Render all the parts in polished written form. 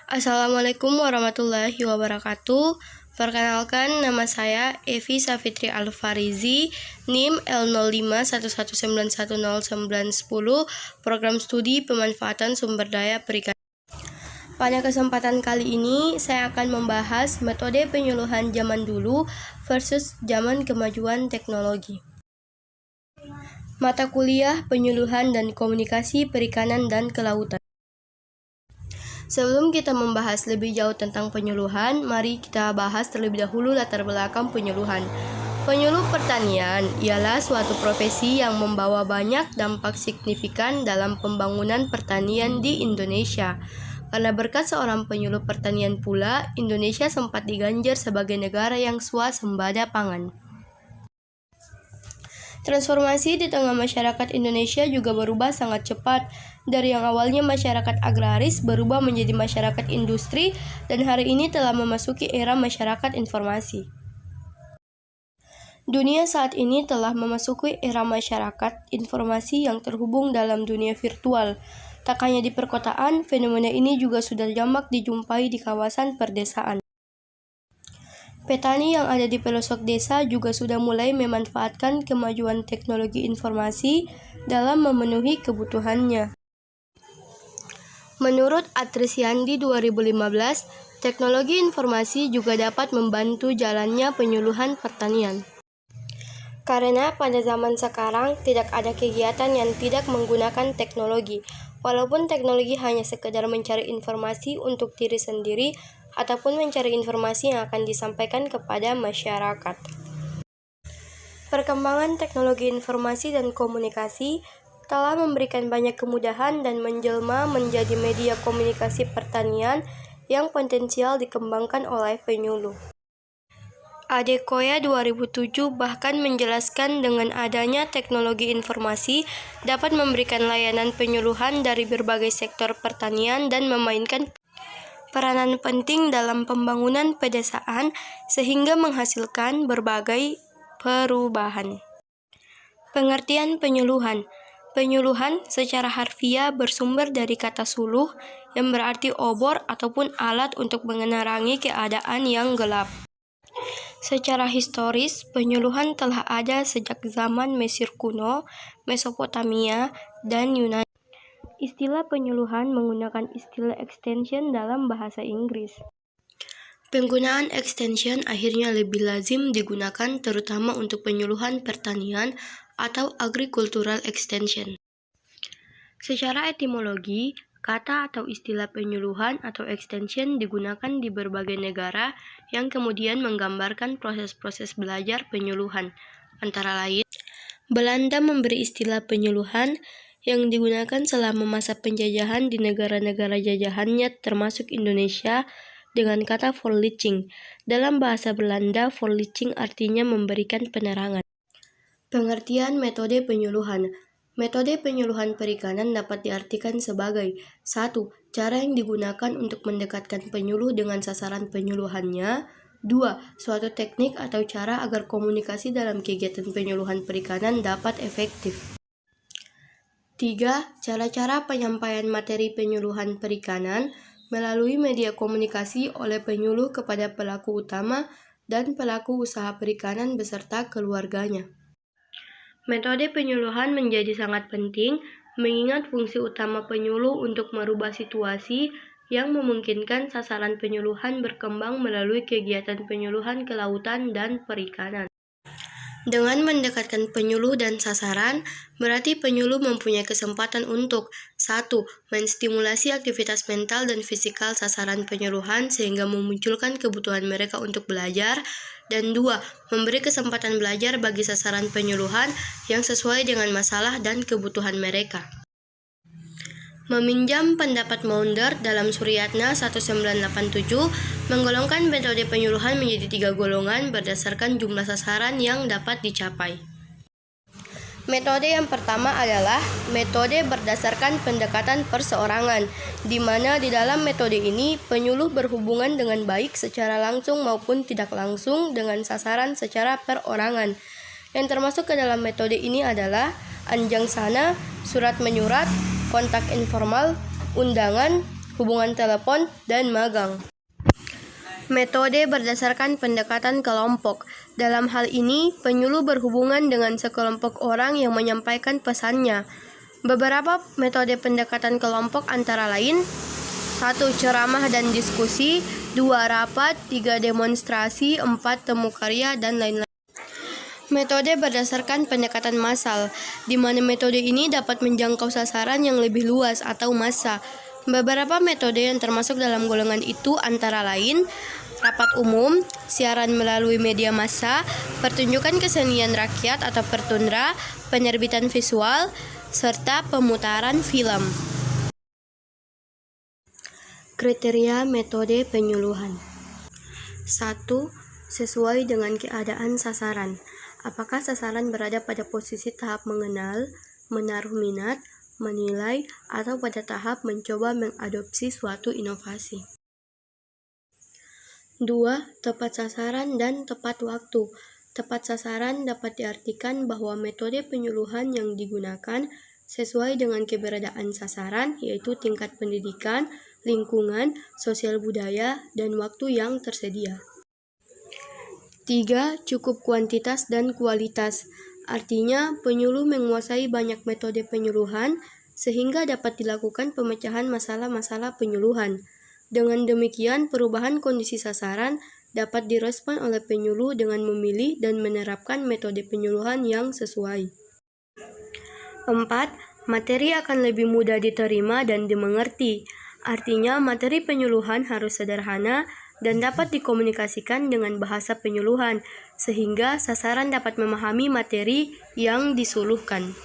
Assalamualaikum warahmatullahi wabarakatuh. Perkenalkan, nama saya Evi Safitri Alfarizi, NIM L0511910910, Program Studi Pemanfaatan Sumber Daya Perikanan. Pada kesempatan kali ini, saya akan membahas metode penyuluhan zaman dulu versus zaman kemajuan teknologi. Mata kuliah Penyuluhan dan Komunikasi Perikanan dan Kelautan. Sebelum kita membahas lebih jauh tentang penyuluhan, mari kita bahas terlebih dahulu latar belakang penyuluhan. Penyuluh pertanian ialah suatu profesi yang membawa banyak dampak signifikan dalam pembangunan pertanian di Indonesia. Karena berkat seorang penyuluh pertanian pula, Indonesia sempat diganjar sebagai negara yang swasembada pangan. Transformasi di tengah masyarakat Indonesia juga berubah sangat cepat. Dari yang awalnya masyarakat agraris berubah menjadi masyarakat industri dan hari ini telah memasuki era masyarakat informasi. Dunia saat ini telah memasuki era masyarakat informasi yang terhubung dalam dunia virtual. Tak hanya di perkotaan, fenomena ini juga sudah jamak dijumpai di kawasan perdesaan. Petani yang ada di pelosok desa juga sudah mulai memanfaatkan kemajuan teknologi informasi dalam memenuhi kebutuhannya. Menurut Atrisiandi 2015, teknologi informasi juga dapat membantu jalannya penyuluhan pertanian. Karena pada zaman sekarang tidak ada kegiatan yang tidak menggunakan teknologi. Walaupun teknologi hanya sekedar mencari informasi untuk diri sendiri, ataupun mencari informasi yang akan disampaikan kepada masyarakat. Perkembangan teknologi informasi dan komunikasi telah memberikan banyak kemudahan dan menjelma menjadi media komunikasi pertanian yang potensial dikembangkan oleh penyuluh. Adekoya 2007 bahkan menjelaskan dengan adanya teknologi informasi dapat memberikan layanan penyuluhan dari berbagai sektor pertanian dan memainkan peranan penting dalam pembangunan pedesaan sehingga menghasilkan berbagai perubahan. Pengertian penyuluhan. Penyuluhan secara harfiah bersumber dari kata suluh yang berarti obor ataupun alat untuk menerangi keadaan yang gelap. Secara historis, penyuluhan telah ada sejak zaman Mesir kuno, Mesopotamia, dan Yunani. Istilah penyuluhan menggunakan istilah extension dalam bahasa Inggris. Penggunaan extension akhirnya lebih lazim digunakan terutama untuk penyuluhan pertanian atau agricultural extension. Secara etimologi, kata atau istilah penyuluhan atau extension digunakan di berbagai negara yang kemudian menggambarkan proses-proses belajar penyuluhan. Antara lain, Belanda memberi istilah penyuluhan yang digunakan selama masa penjajahan di negara-negara jajahannya termasuk Indonesia dengan kata voorlichting. Dalam bahasa Belanda, voorlichting artinya memberikan penerangan. Pengertian metode penyuluhan. Metode penyuluhan perikanan dapat diartikan sebagai 1. Cara yang digunakan untuk mendekatkan penyuluh dengan sasaran penyuluhannya. 2. Suatu teknik atau cara agar komunikasi dalam kegiatan penyuluhan perikanan dapat efektif. 3. Cara-cara penyampaian materi penyuluhan perikanan melalui media komunikasi oleh penyuluh kepada pelaku utama dan pelaku usaha perikanan beserta keluarganya. Metode penyuluhan menjadi sangat penting mengingat fungsi utama penyuluh untuk merubah situasi yang memungkinkan sasaran penyuluhan berkembang melalui kegiatan penyuluhan kelautan dan perikanan. Dengan mendekatkan penyuluh dan sasaran, berarti penyuluh mempunyai kesempatan untuk 1. Menstimulasi aktivitas mental dan fisikal sasaran penyuluhan sehingga memunculkan kebutuhan mereka untuk belajar, dan 2. Memberi kesempatan belajar bagi sasaran penyuluhan yang sesuai dengan masalah dan kebutuhan mereka. Meminjam pendapat Maunder dalam Suryatna 1987 menggolongkan metode penyuluhan menjadi 3 golongan berdasarkan jumlah sasaran yang dapat dicapai. Metode yang pertama adalah metode berdasarkan pendekatan perseorangan, di mana di dalam metode ini penyuluh berhubungan dengan baik secara langsung maupun tidak langsung dengan sasaran secara perorangan. Yang termasuk ke dalam metode ini adalah anjang sana, surat menyurat, kontak informal, undangan, hubungan telepon, dan magang. Metode berdasarkan pendekatan kelompok. Dalam hal ini, penyuluh berhubungan dengan sekelompok orang yang menyampaikan pesannya. Beberapa metode pendekatan kelompok antara lain: 1. Ceramah dan diskusi, 2. Rapat, 3. Demonstrasi, 4. Temu karya, dan lain-lain. Metode berdasarkan pendekatan massal, di mana metode ini dapat menjangkau sasaran yang lebih luas atau massa. Beberapa metode yang termasuk dalam golongan itu antara lain: rapat umum, siaran melalui media massa, pertunjukan kesenian rakyat atau pertundra, penerbitan visual, serta pemutaran film. Kriteria metode penyuluhan. 1. Sesuai dengan keadaan sasaran. Apakah sasaran berada pada posisi tahap mengenal, menaruh minat, menilai, atau pada tahap mencoba mengadopsi suatu inovasi. 2. Tepat sasaran dan tepat waktu. Tepat sasaran dapat diartikan bahwa metode penyuluhan yang digunakan sesuai dengan keberadaan sasaran, yaitu tingkat pendidikan, lingkungan, sosial budaya, dan waktu yang tersedia. 3. Cukup kuantitas dan kualitas. Artinya, penyuluh menguasai banyak metode penyuluhan, sehingga dapat dilakukan pemecahan masalah-masalah penyuluhan. Dengan demikian, perubahan kondisi sasaran dapat direspon oleh penyuluh dengan memilih dan menerapkan metode penyuluhan yang sesuai. 4. Materi akan lebih mudah diterima dan dimengerti. Artinya, materi penyuluhan harus sederhana dan dapat dikomunikasikan dengan bahasa penyuluhan, sehingga sasaran dapat memahami materi yang disuluhkan.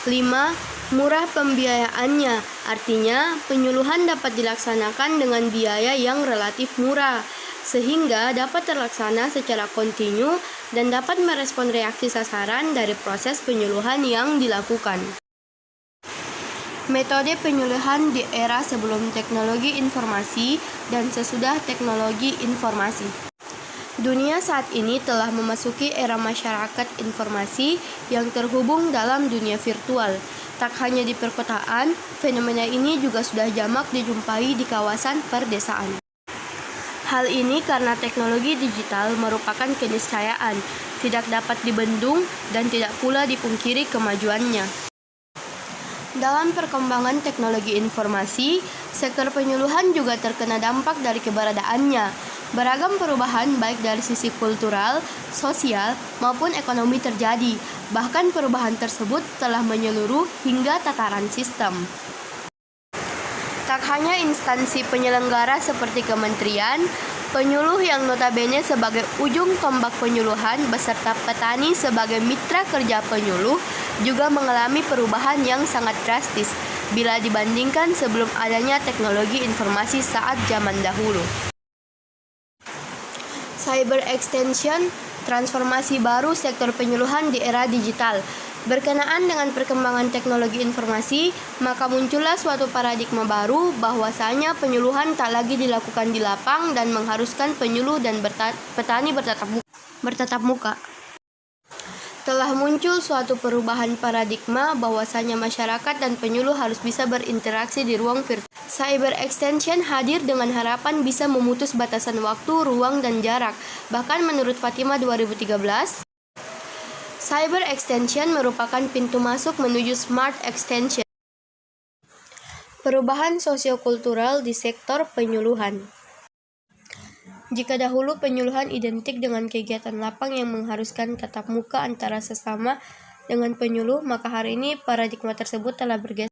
5. Murah pembiayaannya. Artinya, penyuluhan dapat dilaksanakan dengan biaya yang relatif murah, sehingga dapat terlaksana secara kontinu dan dapat merespon reaksi sasaran dari proses penyuluhan yang dilakukan. Metode penyuluhan di era sebelum teknologi informasi dan sesudah teknologi informasi. Dunia saat ini telah memasuki era masyarakat informasi yang terhubung dalam dunia virtual. Tak hanya di perkotaan, fenomena ini juga sudah jamak dijumpai di kawasan perdesaan. Hal ini karena teknologi digital merupakan keniscayaan, tidak dapat dibendung dan tidak pula dipungkiri kemajuannya. Dalam perkembangan teknologi informasi, sektor penyuluhan juga terkena dampak dari keberadaannya. Beragam perubahan baik dari sisi kultural, sosial, maupun ekonomi terjadi. Bahkan perubahan tersebut telah menyeluruh hingga tataran sistem. Tak hanya instansi penyelenggara seperti kementerian, penyuluh yang notabene sebagai ujung tombak penyuluhan beserta petani sebagai mitra kerja penyuluh juga mengalami perubahan yang sangat drastis bila dibandingkan sebelum adanya teknologi informasi saat zaman dahulu. Cyber extension, transformasi baru sektor penyuluhan di era digital. Berkenaan dengan perkembangan teknologi informasi, maka muncullah suatu paradigma baru bahwasanya penyuluhan tak lagi dilakukan di lapang dan mengharuskan penyuluh dan petani bertatap muka. Telah muncul suatu perubahan paradigma bahwasanya masyarakat dan penyuluh harus bisa berinteraksi di ruang virtual. Cyber extension hadir dengan harapan bisa memutus batasan waktu, ruang, dan jarak. Bahkan menurut Fatima 2013, cyber extension merupakan pintu masuk menuju smart extension. Perubahan sosiokultural di sektor penyuluhan. Jika dahulu penyuluhan identik dengan kegiatan lapang yang mengharuskan tatap muka antara sesama dengan penyuluh, maka hari ini paradigma tersebut telah bergeser.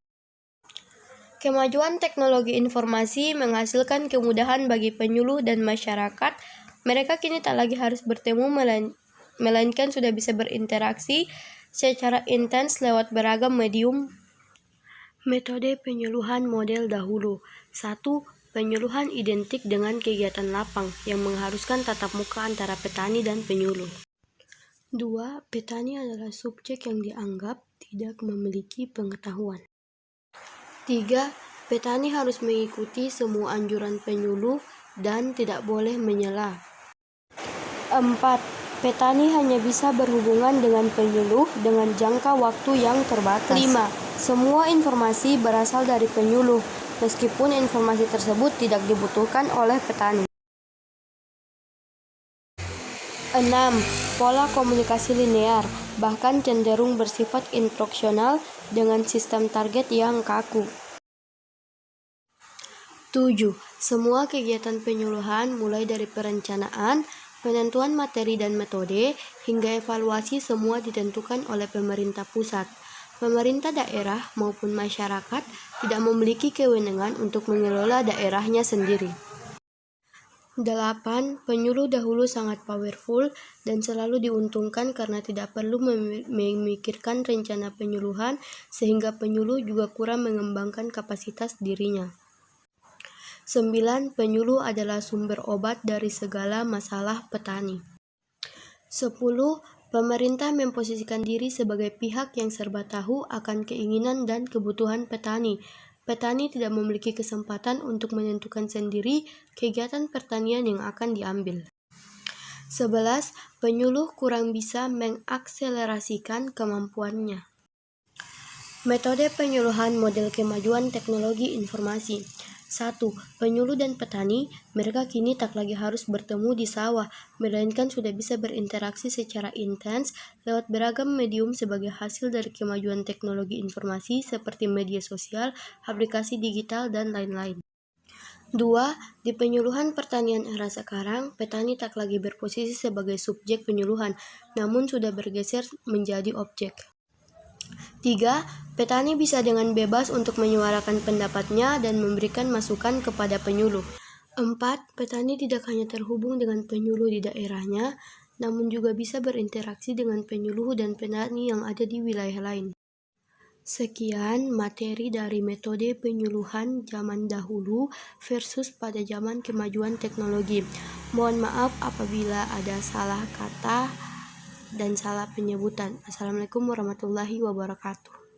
Kemajuan teknologi informasi menghasilkan kemudahan bagi penyuluh dan masyarakat. Mereka kini tak lagi harus bertemu, melainkan sudah bisa berinteraksi secara intens lewat beragam medium. Metode penyuluhan model dahulu. 1. Penyuluhan identik dengan kegiatan lapang yang mengharuskan tatap muka antara petani dan penyuluh. 2. Petani adalah subjek yang dianggap tidak memiliki pengetahuan. 3. Petani harus mengikuti semua anjuran penyuluh dan tidak boleh menyela. 4. Petani hanya bisa berhubungan dengan penyuluh dengan jangka waktu yang terbatas. 5. Semua informasi berasal dari penyuluh. meskipun informasi tersebut tidak dibutuhkan oleh petani. 6. Pola komunikasi linear, bahkan cenderung bersifat instruksional dengan sistem target yang kaku. 7. Semua kegiatan penyuluhan mulai dari perencanaan, penentuan materi dan metode, hingga evaluasi semua ditentukan oleh pemerintah pusat. Pemerintah daerah maupun masyarakat tidak memiliki kewenangan untuk mengelola daerahnya sendiri. 8. Penyuluh dahulu sangat powerful dan selalu diuntungkan karena tidak perlu memikirkan rencana penyuluhan, sehingga penyuluh juga kurang mengembangkan kapasitas dirinya. 9. Penyuluh adalah sumber obat dari segala masalah petani. 10. Pemerintah memposisikan diri sebagai pihak yang serba tahu akan keinginan dan kebutuhan petani. Petani tidak memiliki kesempatan untuk menentukan sendiri kegiatan pertanian yang akan diambil. 11. Penyuluh kurang bisa mengakselerasikan kemampuannya. Metode penyuluhan model kemajuan teknologi informasi. 1. Penyuluh dan petani, mereka kini tak lagi harus bertemu di sawah, melainkan sudah bisa berinteraksi secara intens lewat beragam medium sebagai hasil dari kemajuan teknologi informasi seperti media sosial, aplikasi digital, dan lain-lain. 2. Di penyuluhan pertanian era sekarang, petani tak lagi berposisi sebagai subjek penyuluhan, namun sudah bergeser menjadi objek. 3. Petani bisa dengan bebas untuk menyuarakan pendapatnya dan memberikan masukan kepada penyuluh. 4. Petani tidak hanya terhubung dengan penyuluh di daerahnya, namun juga bisa berinteraksi dengan penyuluh dan petani yang ada di wilayah lain. Sekian materi dari metode penyuluhan zaman dahulu versus pada zaman kemajuan teknologi. Mohon maaf apabila ada salah kata dan salah penyebutan. Assalamualaikum warahmatullahi wabarakatuh.